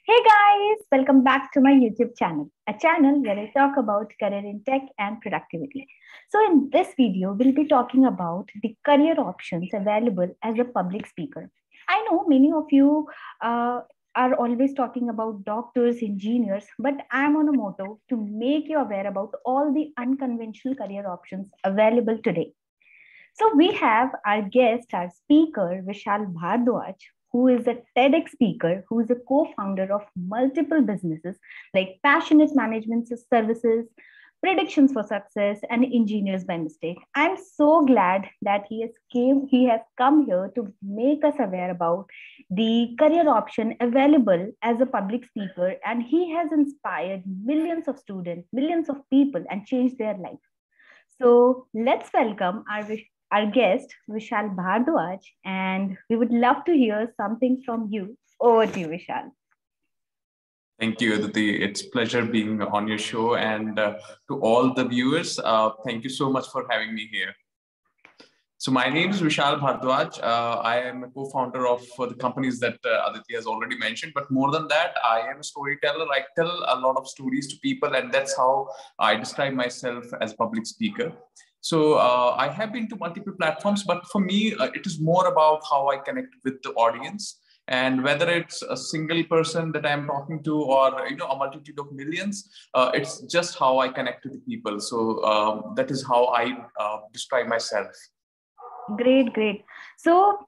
Hey guys, welcome back to my YouTube channel, a channel where I talk about career in tech and productivity. So, in this video, we'll be talking about the career options available as a public speaker. I know many of you are always talking about doctors, engineers, but I'm on a motto to make you aware about all the unconventional career options available today. So we have our guest, our speaker, Vishal Bhardwaj, who is a TEDx speaker, who is a co-founder of multiple businesses like Passionate Management Services, Predictions for Success, and Engineers by Mistake. I'm so glad that he has come here to make us aware about the career option available as a public speaker, and he has inspired millions of students, millions of people, and changed their life. So let's welcome our guest, Vishal Bhardwaj, and we would love to hear something from you. Over to you, Vishal. Thank you, Aditi. It's a pleasure being on your show. And to all the viewers, thank you so much for having me here. So my name is Vishal Bhardwaj. I am a co-founder of the companies that Aditi has already mentioned. But more than that, I am a storyteller. I tell a lot of stories to people, and that's how I describe myself as a public speaker. So I have been to multiple platforms, but for me, it is more about how I connect with the audience. And whether it's a single person that I'm talking to or a multitude of millions, it's just how I connect to the people. So that is how I describe myself. Great. So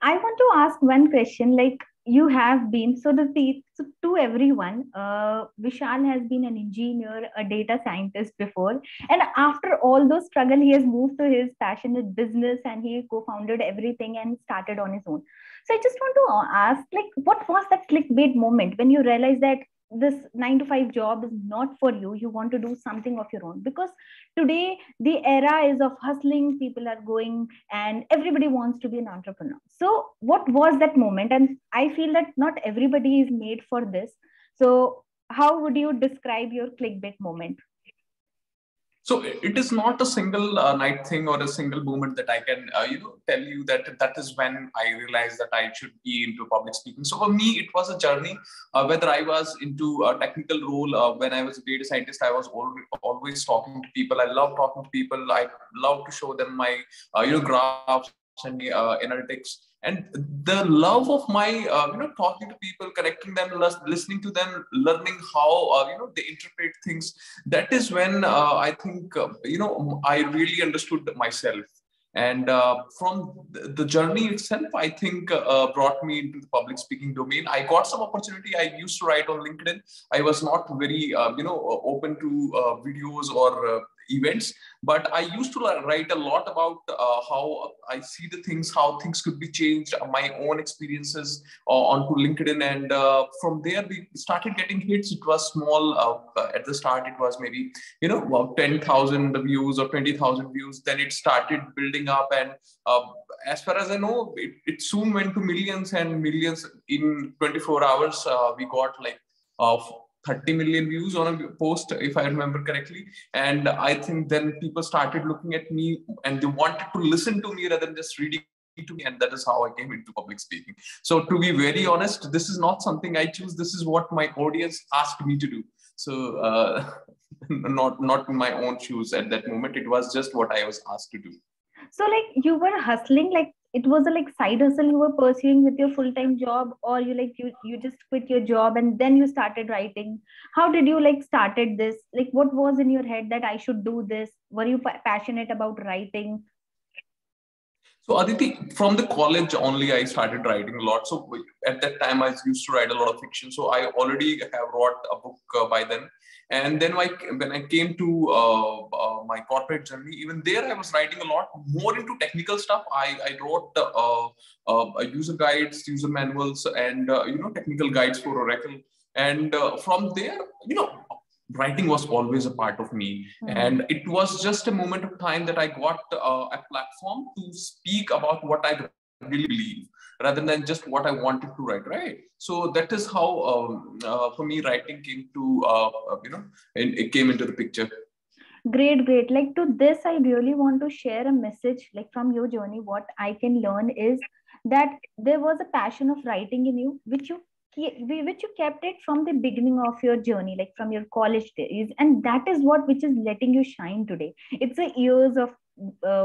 I want to ask one question. Like you have been, so to everyone, Vishal has been an engineer, a data scientist before, and after all those struggle, he has moved to his passionate business and he co-founded everything and started on his own. So I just want to ask, like, what was that clickbait moment when you realized that this 9 to 5 job is not for you? You want to do something of your own, because today the era is of hustling. People are going and everybody wants to be an entrepreneur. So what was that moment? And I feel that not everybody is made for this. So how would you describe your clickbait moment? So it is not a single night thing or a single moment that I can, tell you that is when I realized that I should be into public speaking. So for me, it was a journey. Whether I was into a technical role, when I was a data scientist, I was always talking to people. I love talking to people. I love to show them my, graphs and analytics. And the love of my, talking to people, connecting them, listening to them, learning how, they interpret things, that is when I think I really understood myself. And from the journey itself, I think brought me into the public speaking domain. I got some opportunity. I used to write on LinkedIn. I was not very open to videos or events, but I used to write a lot about how I see the things, how things could be changed, my own experiences onto LinkedIn. And from there, we started getting hits. It was small. At the start, it was maybe, about 10,000 views or 20,000 views. Then it started building up. And as far as I know, it soon went to millions and millions. In 24 hours, we got like 30 million views on a post, if I remember correctly. And I think then people started looking at me and they wanted to listen to me rather than just reading to me. And that is how I came into public speaking. So to be very honest, this is not something I choose. This is what my audience asked me to do. So not in my own shoes at that moment. It was just what I was asked to do. So like you were hustling, like it was a like side hustle you were pursuing with your full-time job, or you just quit your job and then you started writing. How did you like started this? Like what was in your head that I should do this? Were you passionate about writing? So Aditi, from the college only, I started writing a lot. So at that time, I used to write a lot of fiction. So I already have wrote a book by then. And then when I came to my corporate journey, even there I was writing a lot more into technical stuff. I wrote user guides, user manuals, and technical guides for Oracle. And from there, writing was always a part of me. And it was just a moment of time that I got a platform to speak about what I really believe rather than just what I wanted to write, right? So that is how for me writing came to it came into the picture. Great. Like to this, I really want to share a message like from your journey. What I can learn is that there was a passion of writing in you, which you which you kept it from the beginning of your journey, like from your college days, and that is what which is letting you shine today. It's the years of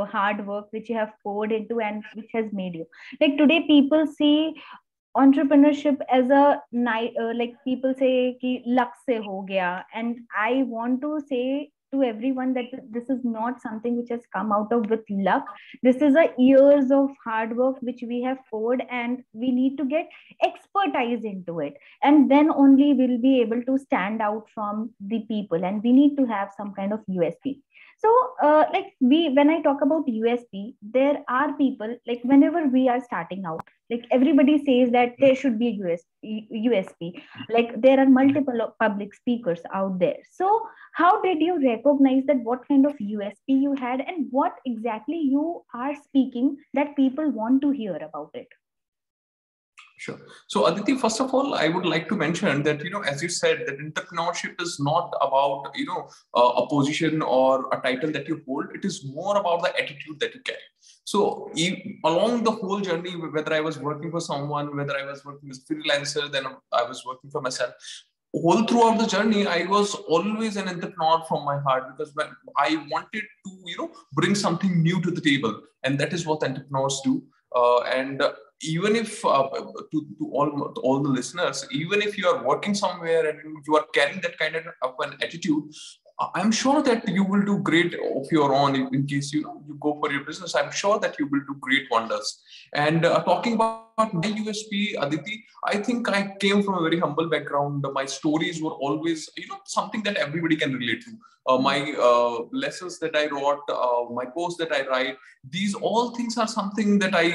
hard work which you have poured into and which has made you like today. People see entrepreneurship as a night, like people say कि luck से हो गया, and I want to say to everyone that this is not something which has come out of with luck. This is a years of hard work which we have poured, and we need to get expertise into it, and then only we'll be able to stand out from the people, and we need to have some kind of USP. So like when I talk about USP, there are people like whenever we are starting out, like everybody says that there should be a USP. Like there are multiple public speakers out there. So how did you recognize that what kind of USP you had, and what exactly you are speaking that people want to hear about it? Sure. So Aditi, first of all, I would like to mention that, as you said, that entrepreneurship is not about, a position or a title that you hold. It is more about the attitude that you carry. So along the whole journey, whether I was working for someone, whether I was working as a freelancer, then I was working for myself, all throughout the journey, I was always an entrepreneur from my heart, because when I wanted to, bring something new to the table, and that is what entrepreneurs do. And even if to all the listeners, even if you are working somewhere and you are carrying that kind of an attitude, I'm sure that you will do great of your own. In case you go for your business, I'm sure that you will do great wonders. And talking about my USP, Aditi, I think I came from a very humble background. My stories were always, something that everybody can relate to. My lessons that I wrote, my posts that I write, these all things are something that I,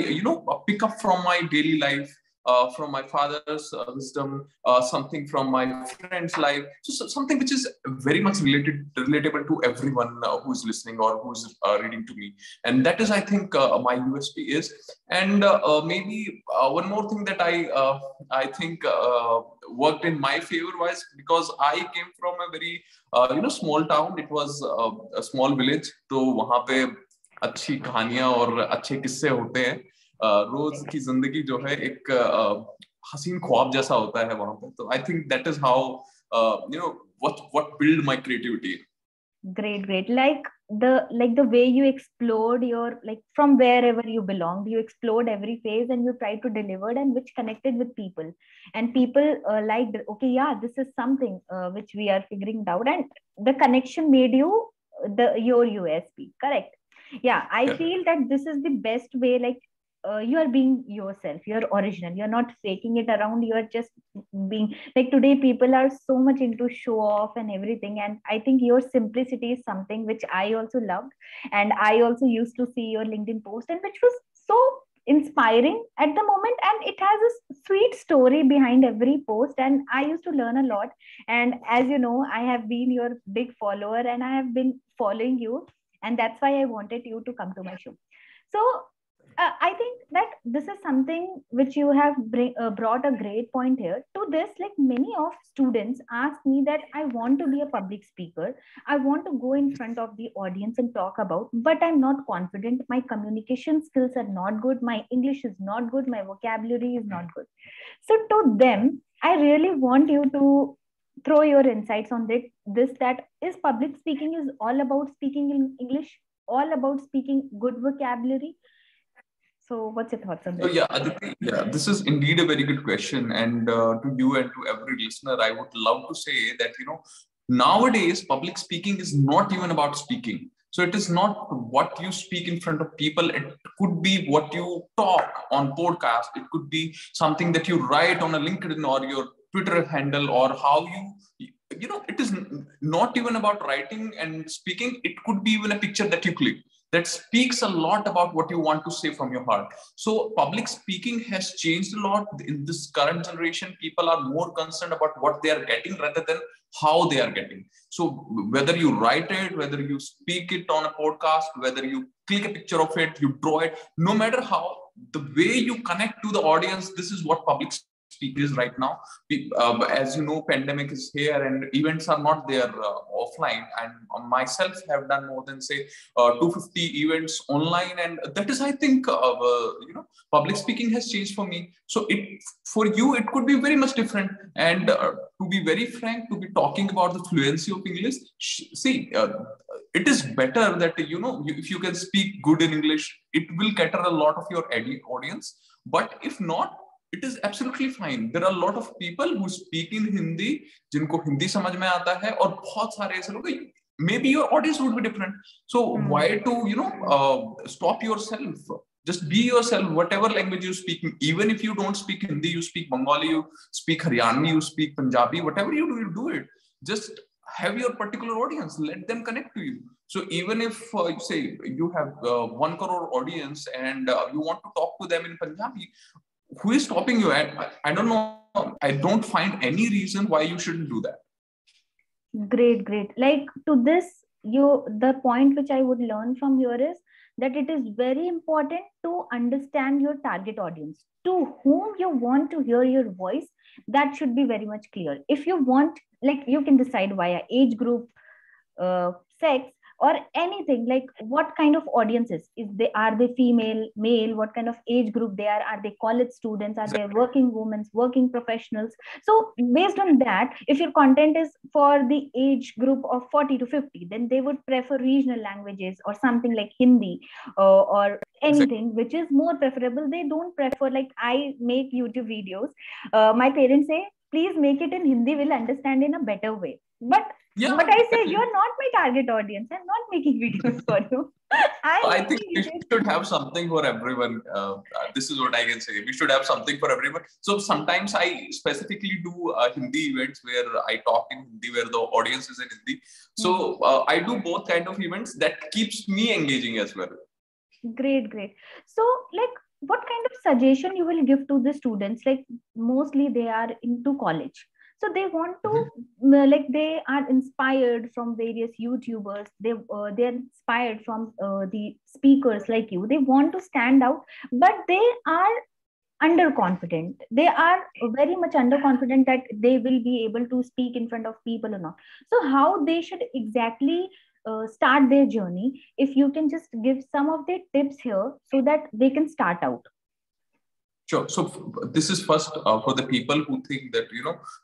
pick up from my daily life. From my father's wisdom, something from my friend's life. So something which is very much relatable to everyone who is listening or who is reading to me. And that is, I think, my USP is. And maybe one more thing that I think worked in my favor was because I came from a very small town. It was a small village. तो वहाँ पे अच्छी कहानियां और अच्छे किस्से होते हैं. रोज की जिंदगी जो है एक हसीन ख्वाब जैसा होता है वहां पे. तो I think that is how what build my creativity. Great. Like the way you explored your, like from wherever you belonged, you explored every phase and you tried to deliver, and which connected with people, and people liked, okay, yeah, this is something which we are figuring out, and the connection made you your USP. Correct. Yeah, I feel that this is the best way. Like you are being yourself, you're original, you're not faking it around, you're just being like, today people are so much into show off and everything, and I think your simplicity is something which I also loved, and I also used to see your LinkedIn post, and which was so inspiring at the moment, and it has a sweet story behind every post, and I used to learn a lot. And as you know, I have been your big follower, and I have been following you, and that's why I wanted you to come to my show. So I think that this is something which you have brought a great point here. To this, like many of students ask me that I want to be a public speaker. I want to go in front of the audience and talk about, but I'm not confident. My communication skills are not good. My English is not good. My vocabulary is not good. So to them, I really want you to throw your insights on this, that is public speaking is all about speaking in English, all about speaking good vocabulary. So what's your thoughts on this? So yeah, Aditi, this is indeed a very good question. And to you and to every listener, I would love to say that, nowadays, public speaking is not even about speaking. So it is not what you speak in front of people. It could be what you talk on podcast. It could be something that you write on a LinkedIn or your Twitter handle, or how it is not even about writing and speaking. It could be even a picture that you click that speaks a lot about what you want to say from your heart. So public speaking has changed a lot in this current generation. People are more concerned about what they are getting rather than how they are getting. So whether you write it, whether you speak it on a podcast, whether you click a picture of it, you draw it, no matter how, the way you connect to the audience, this is what public speakers right now. As you know, pandemic is here and events are not there offline. And myself have done more than say 250 events online, and that is, I think, public speaking has changed for me. So for you it could be very much different. And to be very frank, to be talking about the fluency of English, see, it is better that if you can speak good in English, it will cater a lot of your audience. But if not, it is absolutely fine. There are a lot of people who speak in Hindi, जिनको हिंदी समझ में आता है, और बहुत सारे ऐसे लोग, maybe your audience would be different. So why to stop yourself? Just be yourself, whatever language you speak. Even if you don't speak Hindi, you speak Bengali, you speak Haryanvi, you speak Punjabi, whatever you do it. Just have your particular audience, let them connect to you. So even if say you have 1 crore audience and you want to talk to them in Punjabi, who is stopping you? I don't know. I don't find any reason why you shouldn't do that. Great. Like to this, the point which I would learn from here is that it is very important to understand your target audience, to whom you want to hear your voice. That should be very much clear. If you want, like, you can decide via age group, sex, or anything, like what kind of audiences are they female, male, what kind of age group they are they college students, are they working women, working professionals? So based on that, if your content is for the age group of 40 to 50, then they would prefer regional languages or something like Hindi, or anything which is more preferable. They don't prefer, like, I make YouTube videos, my parents say please make it in Hindi, we'll understand in a better way. But I say, you're not my target audience. I'm not making videos for you. I think we should have something for everyone. This is what I can say. We should have something for everyone. So sometimes I specifically do Hindi events where I talk in Hindi, where the audience is in Hindi. So I do both kind of events. That keeps me engaging as well. Great. So, like, what kind of suggestion you will give to the students? Like, mostly they are into college. So they want to, like, they are inspired from various YouTubers. They're inspired from the speakers like you. They want to stand out, but they are underconfident. They are very much underconfident that they will be able to speak in front of people or not. So how they should exactly start their journey? If you can just give some of the tips here so that they can start out. Sure. So this is first for the people who think that,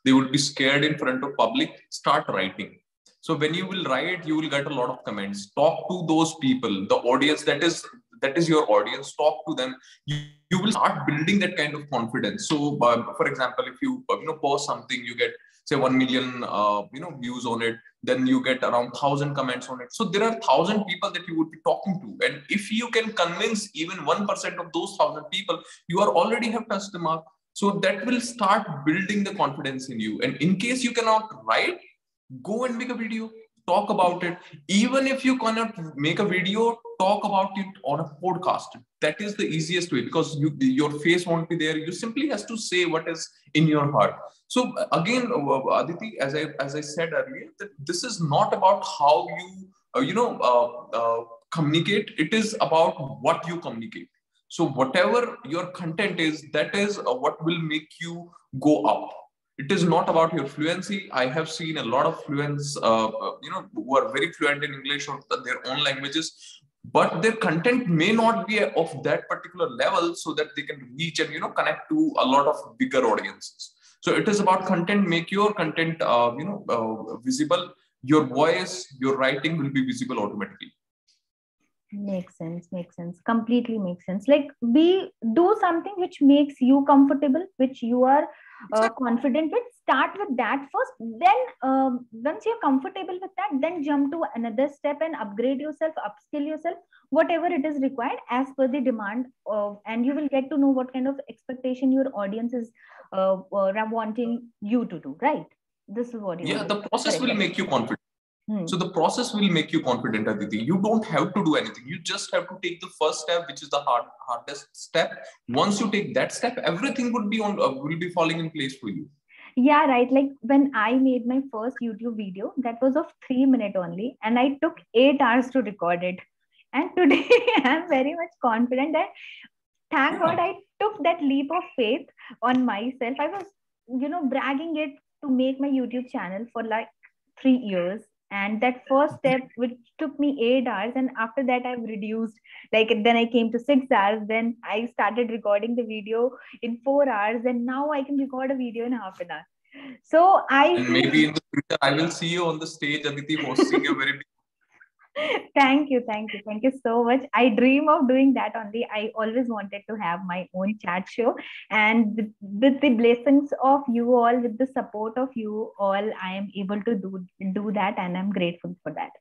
they would be scared in front of public. Start writing. So when you will write, you will get a lot of comments. Talk to those people, the audience that is your audience. Talk to them. You will start building that kind of confidence. So for example, if you post something, you get say 1 million views on it, then you get around 1,000 comments on it. So there are 1,000 people that you would be talking to, and if you can convince even 1% of those 1,000 people, you are already have touched the mark. So that will start building the confidence in you. And in case you cannot write, go and make a video, talk about it. Even if you cannot make a video, talk about it on a podcast. That is the easiest way, because your face won't be there. You simply has to say what is in your heart. So again, Aditi, as I said earlier, that this is not about how you communicate. It is about what you communicate. So whatever your content is, that is what will make you go up. It is not about your fluency. I have seen a lot of fluents, who are very fluent in English or their own languages, but their content may not be of that particular level, so that they can reach and connect to a lot of bigger audiences. So it is about content. Make your content visible. Your voice, your writing will be visible automatically. Makes sense. Completely makes sense. Like, do something which makes you comfortable, which you are confident with. Start with that first. Then once you're comfortable with that, then jump to another step and upgrade yourself, upskill yourself, whatever it is required as per the demand. And you will get to know what kind of expectation your audience is wanting you to do, right? This is what you the process will make you confident. So the process will make you confident, Aditi. You don't have to do anything. You just have to take the first step, which is the hardest step. Once you take that step, everything will be falling in place for you. Yeah, right. Like when I made my first YouTube video, that was of 3 minutes only, and I took 8 hours to record it. And today I'm very much confident that, thank God, I took took that leap of faith on myself. I was, bragging it to make my YouTube channel for like 3 years. And that first step, which took me 8 hours, and after that, I've reduced. Like then I came to 6 hours. Then I started recording the video in 4 hours, and now I can record a video in half an hour. So I And feel maybe in the future, I will see you on the stage, Aditi, hosting a very big. thank you, thank you, thank you so much. I dream of doing that only. I always wanted to have my own chat show, and with the blessings of you all, with the support of you all, I am able to do that, and I'm grateful for that.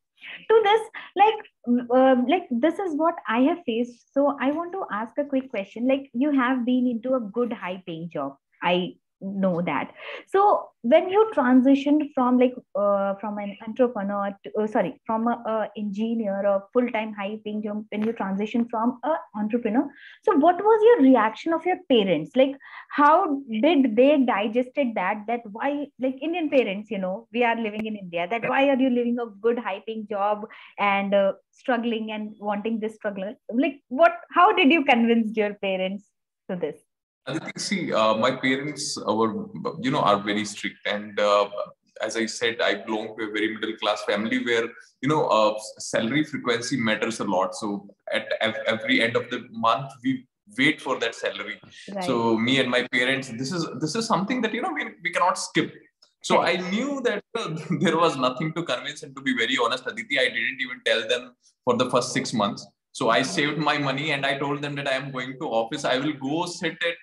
To this, like this is what I have faced. So I want to ask a quick question. Like you have been into a good high paying job. I know that. So when you transitioned from from an entrepreneur to, sorry, from a engineer or full time high paying job, when you transition from a entrepreneur, so what was your reaction of your parents? Like how did they digested that why, like Indian parents, we are living in India, that why are you living a good high paying job and struggling and wanting this struggle? Like what, how did you convince your parents to this? Aditi, see, my parents are very strict, and as I said, I belong to a very middle class family where salary frequency matters a lot. So at every end of the month, we wait for that salary. Right. So me and my parents, this is something that we cannot skip. So I Correct. knew that there was nothing to convince, and to be very honest, Aditi, I didn't even tell them for the first 6 months. So I Okay. saved my money and I told them that I am going to office. I will go sit at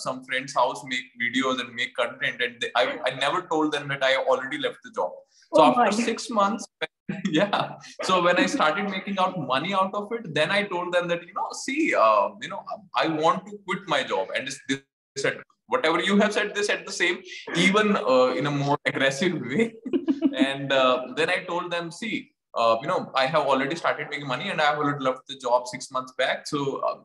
some friend's house, make videos and make content. And I never told them that I already left the job. So Oh after God. 6 months, yeah. So when I started making out money out of it, then I told them that, see, I want to quit my job. And they said, whatever you have said, they said the same, even in a more aggressive way. And then I told them, see, I have already started making money and I have already left the job 6 months back. So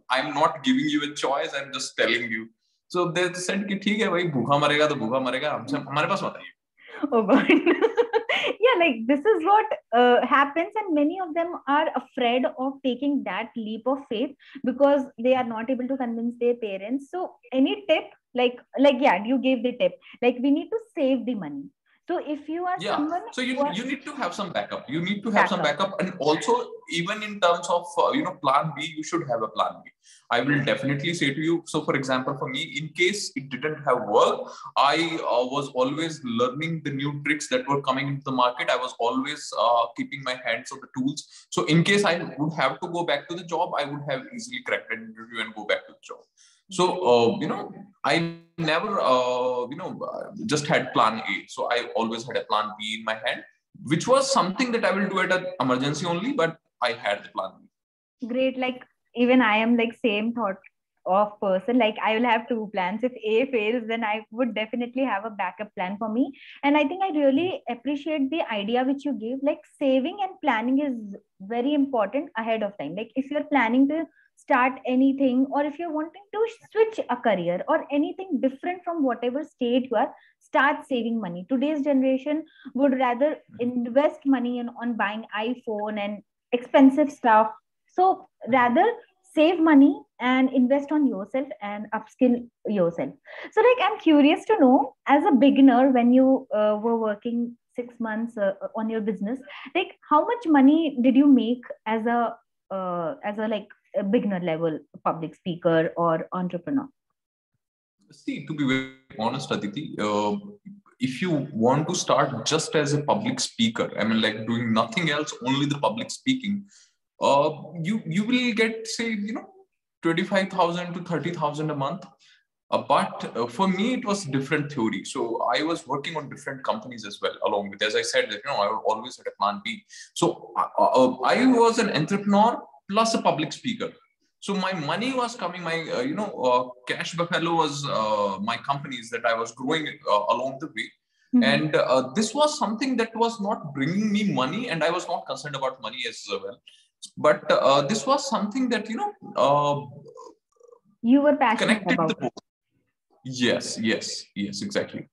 I'm not giving you a choice. I'm just telling you. So they said कि ठीक है भाई भूखा मरेगा तो भूखा मरेगा हमसे हमारे पास मत आइए. Oh God. Yeah, like this is what happens, and many of them are afraid of taking that leap of faith because they are not able to convince their parents. So, any tip, yeah, you gave the tip. Like we need to save the money. So, if you are Yeah. someone So who are you need to have some backup. You need to have some backup, backup, and also even in terms of plan B, you should have a plan B. I will definitely say to you. So, for example, for me, in case it didn't have work, I was always learning the new tricks that were coming into the market. I was always keeping my hands on the tools. So, in case I would have to go back to the job, I would have easily cracked an interview and go back to the job. So, I never, just had plan A. So I always had a plan B in my hand, which was something that I will do at an emergency only, but I had the plan B. great. Like even I am like same thought of person. Like I will have two plans. If A fails, then I would definitely have a backup plan for me. And I think I really appreciate the idea which you gave. Like saving and planning is very important ahead of time. Like if you're planning to start anything, or if you're wanting to switch a career or anything different from whatever state you are, start saving money. Today's generation would rather invest money on buying iPhone and expensive stuff. So rather save money and invest on yourself and upskill yourself. So like I'm curious to know, as a beginner, when you were working 6 months on your business, like how much money did you make as a like a beginner level public speaker or entrepreneur? See, to be very honest, Aditi, if you want to start just as a public speaker, I mean, like doing nothing else, only the public speaking, you will get, say, 25,000 to 30,000 a month. But for me, it was different theory. So I was working on different companies as well, along with, as I said, that I always had a plan B. So I was an entrepreneur plus a public speaker. So my money was coming. My cash buffalo was my companies that I was growing along the way. Mm-hmm. And this was something that was not bringing me money, and I was not concerned about money as well. But this was something that You were passionate connected the about it. both. Yes, yes, yes, exactly.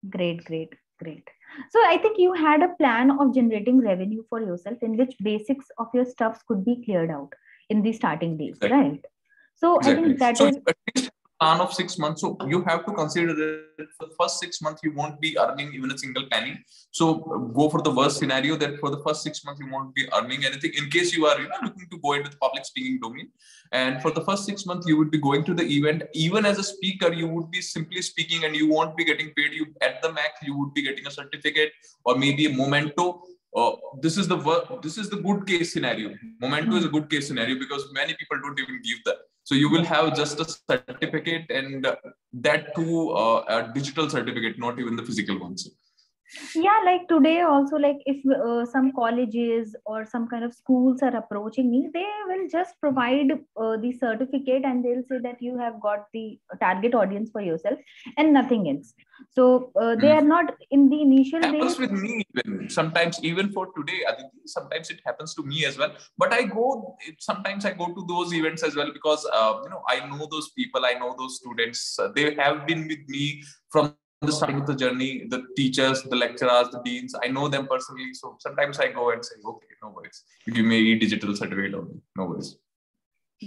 Great, great, great. So I think you had a plan of generating revenue for yourself in which basics of your stuffs could be cleared out in the starting days, Exactly. right? So I Exactly. think that So is at least plan of 6 months. So you have to consider that for the first 6 months, you won't be earning even a single penny. So go for the worst scenario that for the first 6 months, you won't be earning anything in case you are looking to go into the public speaking domain. And for the first 6 months, you would be going to the event. Even as a speaker, you would be simply speaking and you won't be getting paid. You at the max, you would be getting a certificate or maybe a memento. This is the good case scenario. Memento is a good case scenario because many people don't even give that. So you will have just a certificate, and that too a digital certificate, not even the physical ones. Yeah, like today also, like if some colleges or some kind of schools are approaching me, they will just provide the certificate and they'll say that you have got the target audience for yourself and nothing else. So they are not in the initial happens days. with me even sometimes, even for today, Aditi, sometimes it happens to me as well. But sometimes I go to those events as well because I know those people, I know those students. They have been with me from the starting of the journey, the teachers, the lecturers, the deans. I know them personally. So sometimes I go and say, okay, no worries. You give me a digital certificate only. No worries.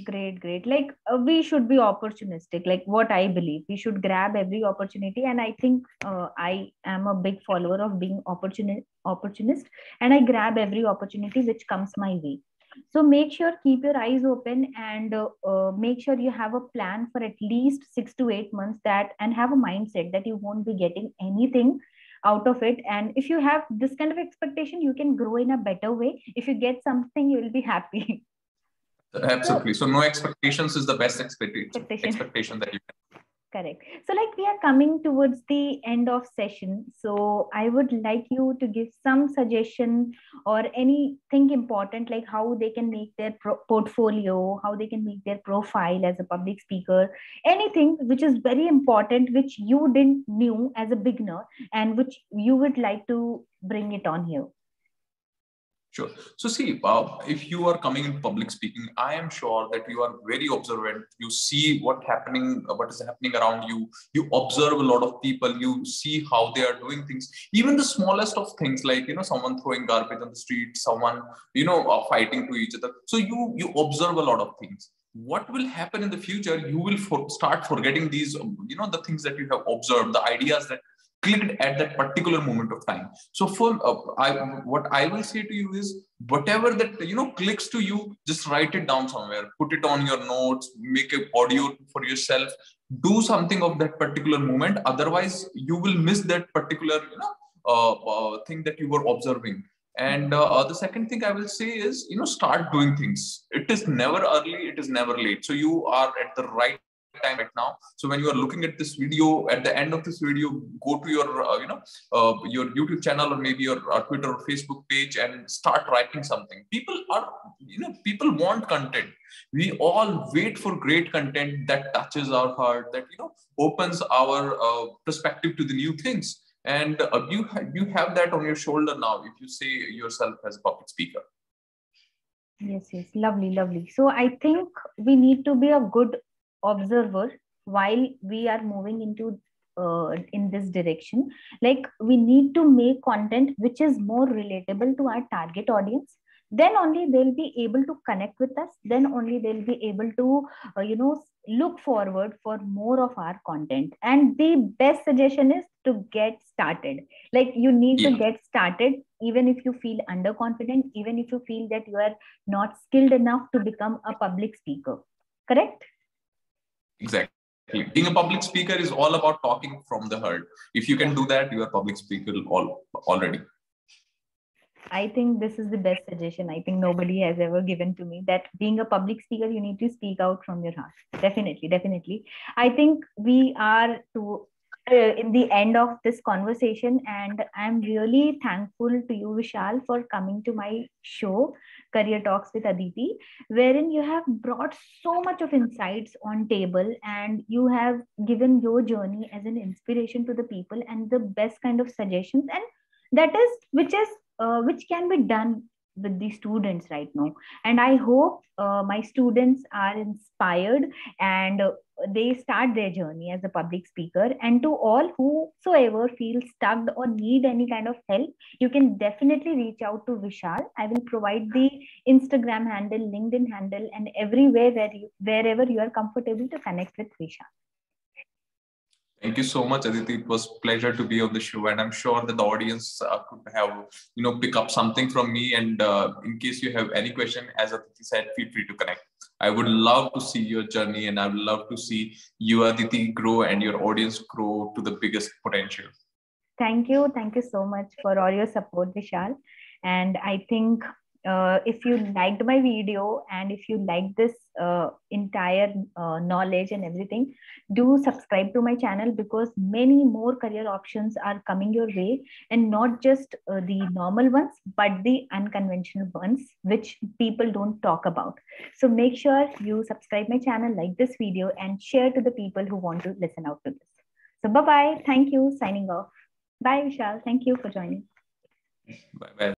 Great. Like we should be opportunistic. Like what I believe, we should grab every opportunity. And I think I am a big follower of being opportunist, and I grab every opportunity which comes my way. So make sure, keep your eyes open, and make sure you have a plan for at least 6 to 8 months, that and have a mindset that you won't be getting anything out of it. And if you have this kind of expectation, you can grow in a better way. If you get something, you will be happy. Absolutely. So no expectations is the best expectation that you can. Correct. So like we are coming towards the end of session. So I would like you to give some suggestion or anything important, like how they can make their portfolio, how they can make their profile as a public speaker, anything which is very important, which you didn't knew as a beginner and which you would like to bring it on here. Sure. So see, if you are coming in public speaking, I am sure that you are very observant. You see what is happening around you. You observe a lot of people. You see how they are doing things. Even the smallest of things, like someone throwing garbage on the street, someone fighting to each other. So you observe a lot of things. What will happen in the future? You will start forgetting these, the things that you have observed, the ideas that clicked at that particular moment of time. So what I will say to you is, whatever that clicks to you, just write it down somewhere, put it on your notes, make an audio for yourself, do something of that particular moment. Otherwise, you will miss that particular thing that you were observing. And the second thing I will say is, start doing things. It is never early, it is never late. So you are at the right time right now. So when you are looking at this video, at the end of this video, go to your your YouTube channel or maybe your Twitter or Facebook page and start writing something. People want content. We all wait for great content that touches our heart, that opens our perspective to the new things. And you have that on your shoulder now if you say yourself as a public speaker. Yes, lovely. So I think we need to be a good observer while we are moving into in this direction. Like we need to make content which is more relatable to our target audience. Then only they'll be able to connect with us. Then only they'll be able to look forward for more of our content. And the best suggestion is to get started. Like you need to get started, even if you feel underconfident, even if you feel that you are not skilled enough to become a public speaker. Correct? Exactly. Being a public speaker is all about talking from the heart. If you can do that, you are a public speaker already. I think this is the best suggestion. I think nobody has ever given to me, that being a public speaker, you need to speak out from your heart. Definitely. I think we are in the end of this conversation, and I'm really thankful to you, Vishal, for coming to my show, Career Talks with Aditi, wherein you have brought so much of insights on table, and you have given your journey as an inspiration to the people and the best kind of suggestions, and that is which can be done with the students right now. And I hope my students are inspired and they start their journey as a public speaker. And to all whosoever feel stuck or need any kind of help, you can definitely reach out to Vishal. I will provide the Instagram handle, LinkedIn handle, and everywhere wherever you are comfortable to connect with Vishal. Thank you so much, Aditi. It was a pleasure to be on the show, and I'm sure that the audience could have, pick up something from me. And in case you have any question, as Aditi said, feel free to connect. I would love to see your journey, and I would love to see you, Aditi, grow and your audience grow to the biggest potential. Thank you. Thank you so much for all your support, Vishal. And I think if you liked my video and if you like this entire knowledge and everything, do subscribe to my channel, because many more career options are coming your way, and not just the normal ones, but the unconventional ones, which people don't talk about. So make sure you subscribe my channel, like this video, and share to the people who want to listen out to this. So bye-bye. Thank you. Signing off. Bye, Vishal. Thank you for joining. Bye bye.